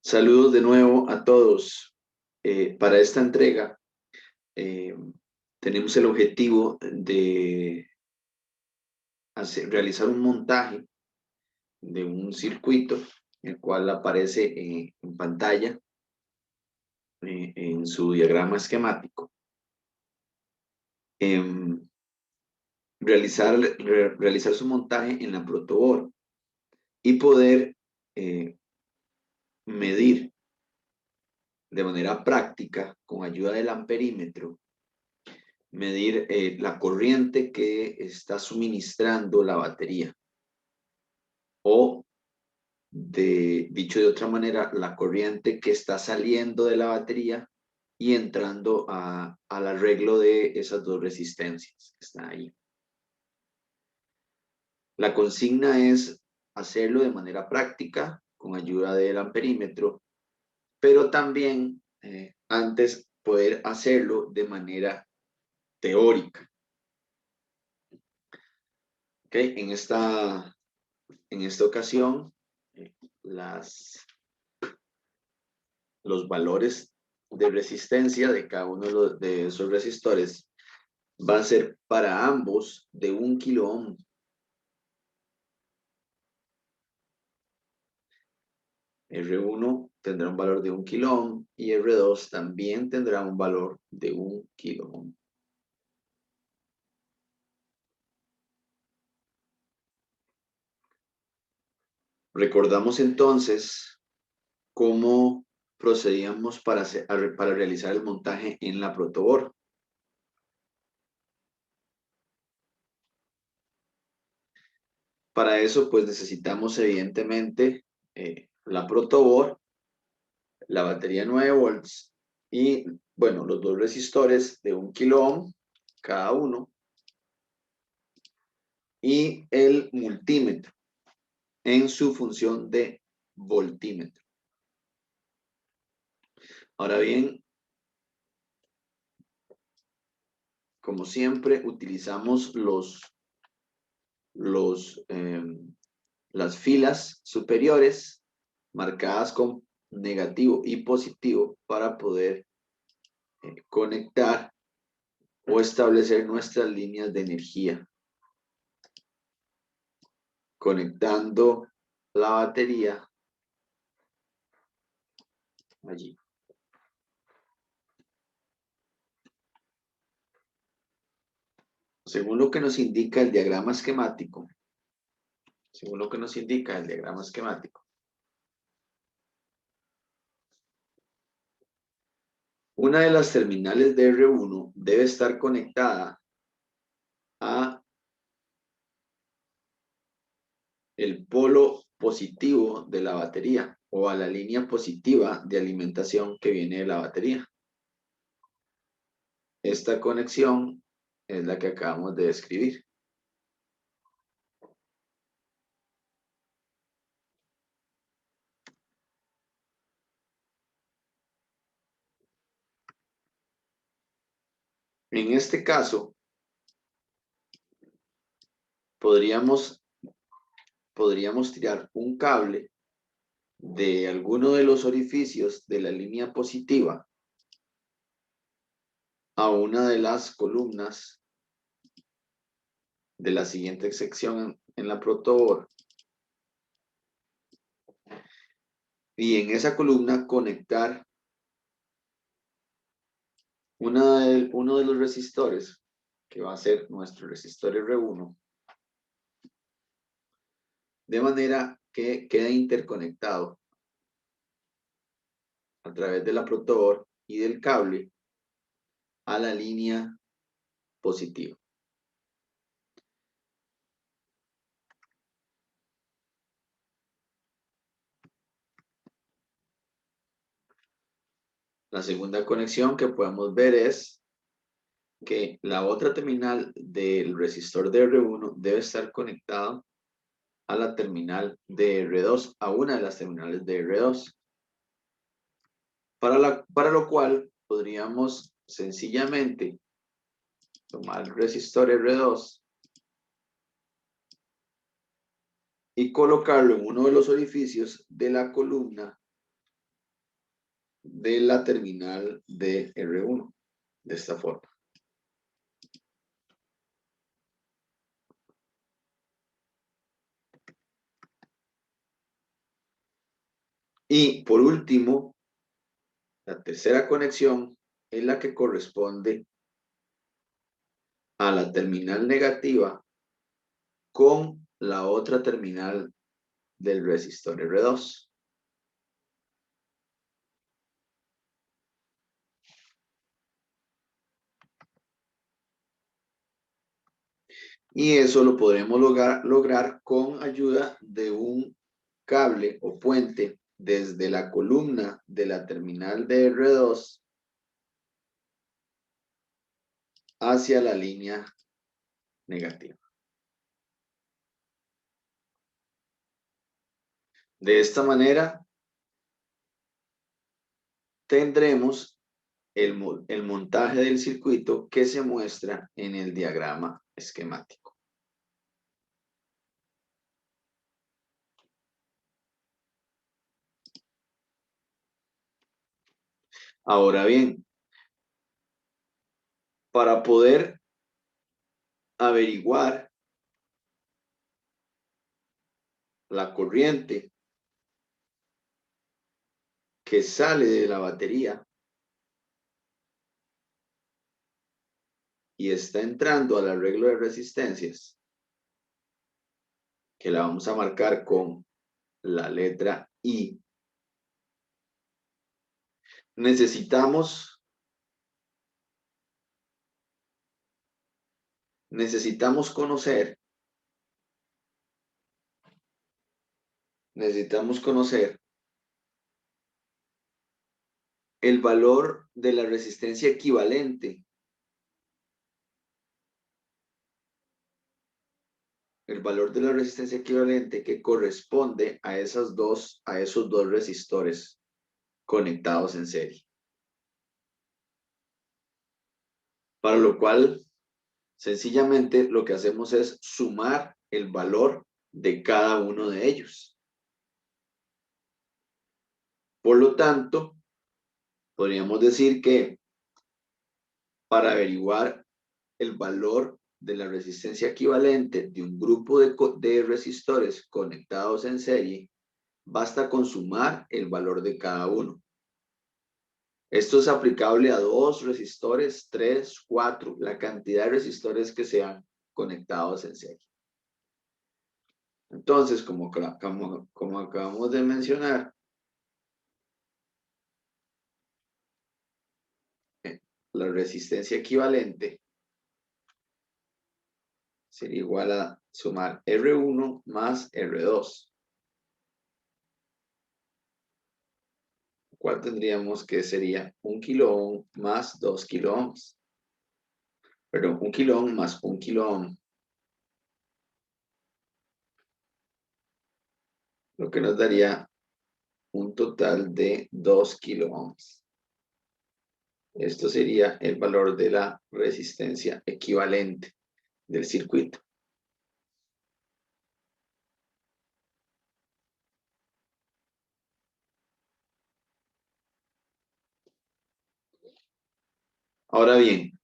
Saludos de nuevo a todos. Para esta entrega eh, tenemos el objetivo de realizar un montaje de un circuito, el cual aparece en pantalla en su diagrama esquemático. Realizar su montaje en la protoboard y poder medir de manera práctica, con ayuda del amperímetro, medir la corriente que está suministrando la batería o, dicho de otra manera, la corriente que está saliendo de la batería y entrando al arreglo de esas dos resistencias que están ahí. La consigna es hacerlo de manera práctica con ayuda del amperímetro, pero también antes poder hacerlo de manera teórica. Okay, en esta ocasión, los valores de resistencia de cada uno de esos resistores va a ser para ambos de 1 kilo ohm. R1 tendrá un valor de 1 kilo ohm y R2 también tendrá un valor de 1 kilo ohm. Recordamos entonces cómo procedíamos para realizar el montaje en la protoboard. Para eso, pues necesitamos evidentemente la protoboard, la batería 9 volts y, bueno, los dos resistores de 1 kilo ohm cada uno y el multímetro en su función de voltímetro. Ahora bien, como siempre, utilizamos las filas superiores marcadas con negativo y positivo para poder conectar o establecer nuestras líneas de energía, conectando la batería allí. Según lo que nos indica el diagrama esquemático, una de las terminales de R1 debe estar conectada a el polo positivo de la batería o a la línea positiva de alimentación que viene de la batería. Esta conexión es la que acabamos de describir. En este caso, podríamos tirar un cable de alguno de los orificios de la línea positiva a una de las columnas de la siguiente sección en la protoboard y en esa columna conectar uno de los resistores, que va a ser nuestro resistor R1, de manera que quede interconectado a través de la protoboard y del cable a la línea positiva. La segunda conexión que podemos ver es que la otra terminal del resistor de R1 debe estar conectado a la terminal de R2, a una de las terminales de R2. Para lo cual podríamos sencillamente tomar el resistor R2 y colocarlo en uno de los orificios de la columna de la terminal de R1, de esta forma. Y por último, la tercera conexión es la que corresponde a la terminal negativa con la otra terminal del resistor R2. Y eso lo podremos lograr con ayuda de un cable o puente desde la columna de la terminal de R2 hacia la línea negativa. De esta manera tendremos el montaje del circuito que se muestra en el diagrama esquemático. Ahora bien, para poder averiguar la corriente que sale de la batería y está entrando al arreglo de resistencias, que la vamos a marcar con la letra I, necesitamos conocer el valor de la resistencia equivalente, que corresponde a esos dos resistores conectados en serie. Para lo cual, sencillamente lo que hacemos es sumar el valor de cada uno de ellos. Por lo tanto, podríamos decir que para averiguar el valor de la resistencia equivalente de un grupo de resistores conectados en serie, basta con sumar el valor de cada uno. Esto es aplicable a 2 resistores, 3, 4, la cantidad de resistores que sean conectados en serie. Entonces, como acabamos de mencionar, la resistencia equivalente sería igual a sumar R1 más R2. ¿Cuál tendríamos que sería 1 kilo ohm más 2 kilo ohms? Perdón, 1 kilo ohm más 1 kilo ohm. Lo que nos daría un total de 2 kilo ohms. Esto sería el valor de la resistencia equivalente del circuito. Ahora bien,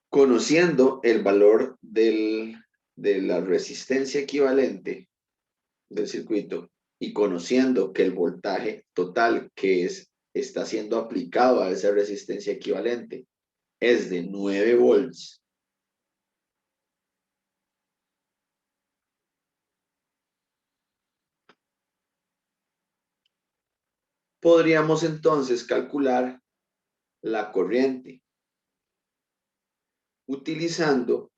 conociendo el valor de la resistencia equivalente del circuito y conociendo que el voltaje total que está siendo aplicado a esa resistencia equivalente es de 9 volts, podríamos entonces calcular la corriente utilizando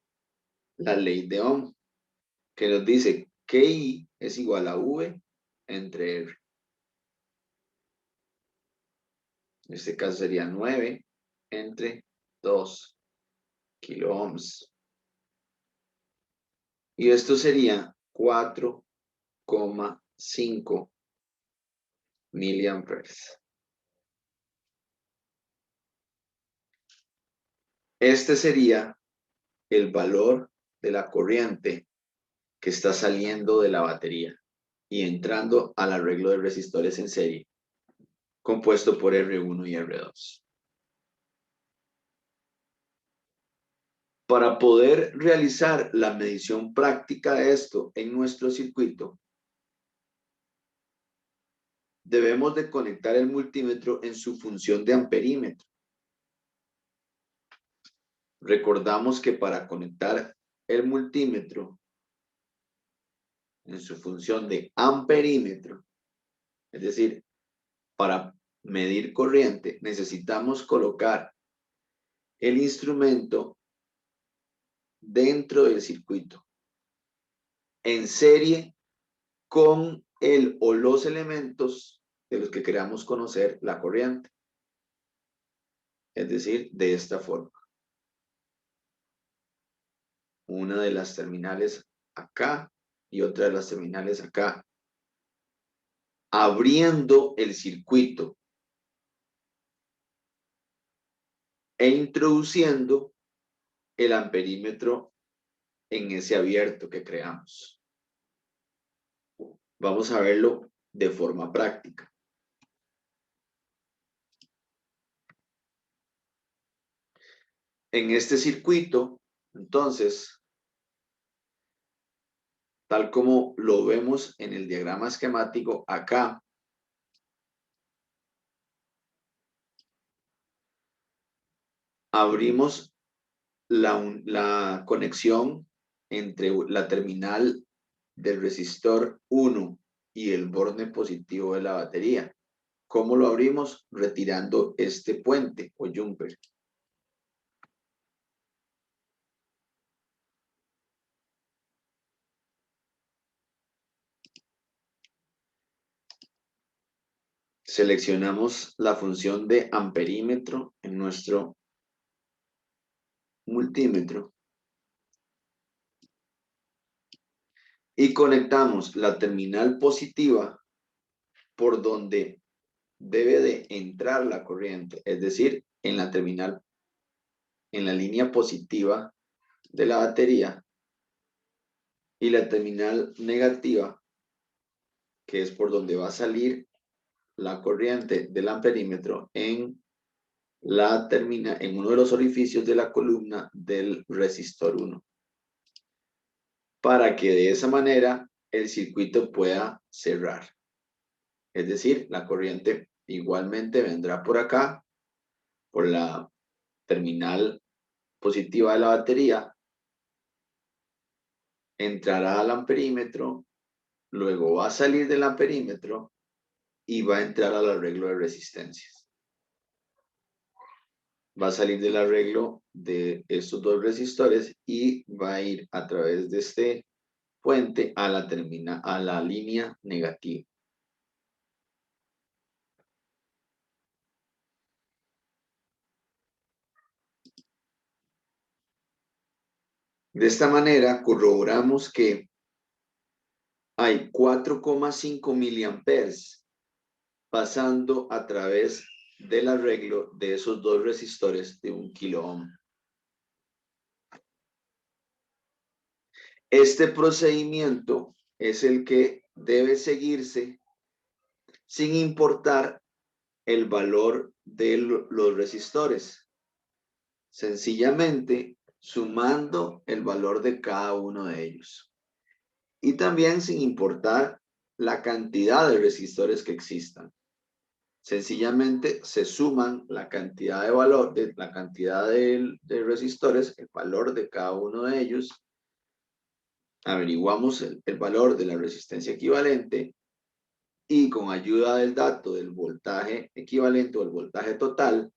la ley de Ohm, que nos dice que I es igual a V entre R. En este caso sería 9 entre 2 kilo ohms. Y esto sería 4,5 miliamperes. Este sería el valor de la corriente que está saliendo de la batería y entrando al arreglo de resistores en serie compuesto por R1 y R2. Para poder realizar la medición práctica de esto en nuestro circuito, debemos de conectar el multímetro en su función de amperímetro. Recordamos que para conectar el multímetro en su función de amperímetro, es decir, para medir corriente, necesitamos colocar el instrumento dentro del circuito, en serie con el o los elementos de los que queramos conocer la corriente. Es decir, de esta forma. Una de las terminales acá y otra de las terminales acá. Abriendo el circuito e introduciendo el amperímetro en ese abierto que creamos. Vamos a verlo de forma práctica. En este circuito, entonces, tal como lo vemos en el diagrama esquemático acá, abrimos la conexión entre la terminal del resistor 1 y el borne positivo de la batería. ¿Cómo lo abrimos? Retirando este puente o jumper. Seleccionamos la función de amperímetro en nuestro multímetro y conectamos la terminal positiva por donde debe de entrar la corriente, es decir, en la terminal, en la línea positiva de la batería, y la terminal negativa, que es por donde va a salir la corriente del amperímetro en uno de los orificios de la columna del resistor 1. Para que de esa manera el circuito pueda cerrar. Es decir, la corriente igualmente vendrá por acá, por la terminal positiva de la batería, entrará al amperímetro, luego va a salir del amperímetro y va a entrar al arreglo de resistencias. Va a salir del arreglo de estos dos resistores y va a ir a través de este puente a la línea negativa. De esta manera corroboramos que hay 4,5 miliamperes pasando a través del arreglo de esos dos resistores de 1 kilo ohm. Este procedimiento es el que debe seguirse sin importar el valor de los resistores, sencillamente sumando el valor de cada uno de ellos. Y también sin importar la cantidad de resistores que existan. Sencillamente se suman la cantidad de resistores, el valor de cada uno de ellos. Averiguamos el valor de la resistencia equivalente y con ayuda del dato del voltaje equivalente o el voltaje total,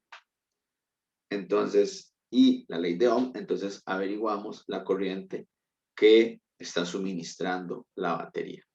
entonces, y la ley de Ohm, entonces averiguamos la corriente que está suministrando la batería.